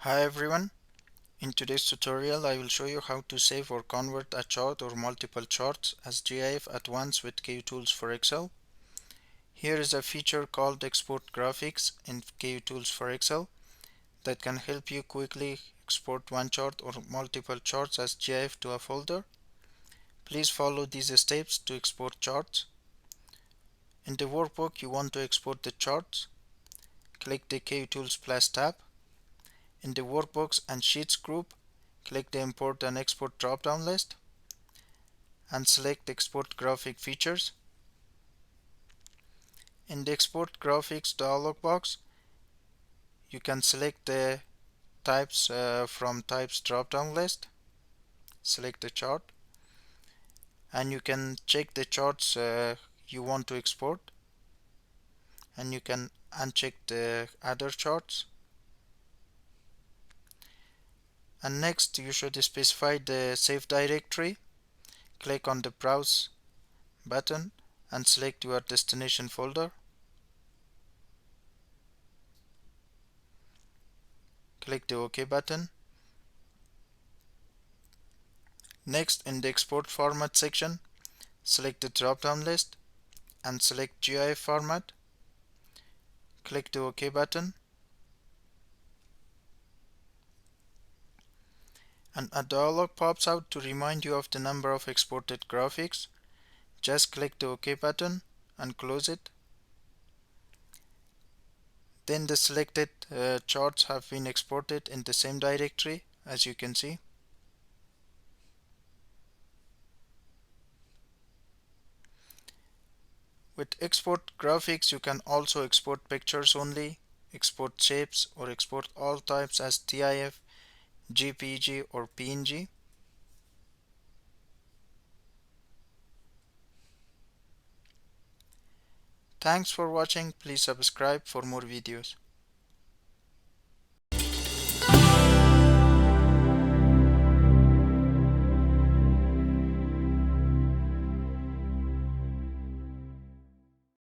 Hi everyone, in today's tutorial I will show you how to save or convert a chart or multiple charts as GIF at once with Kutools for Excel. Here is a feature called Export Graphics in Kutools for Excel that can help you quickly export one chart or multiple charts as GIF to a folder. Please follow these steps to export charts. In the workbook you want to export the charts. Click the Kutools Plus tab. In the Workbooks and Sheets group, click the Import and Export drop-down list and select Export Graphic Features. In the Export Graphics dialog box, you can select the Types from Types drop-down list. Select the chart and you can check the charts you want to export, and you can uncheck the other charts. And next you should specify the save directory. Click on the Browse button and select your destination folder. Click the OK button. Next, in the Export Format section, select the drop-down list and select GIF format. Click the OK button. And a dialog pops out to remind you of the number of exported graphics. Just click the OK button and close it. Then the selected charts have been exported in the same directory, as you can see. With export graphics, you can also export pictures only, export shapes, or export all types as TIF, JPG, or PNG. Thanks for watching. Please subscribe for more videos.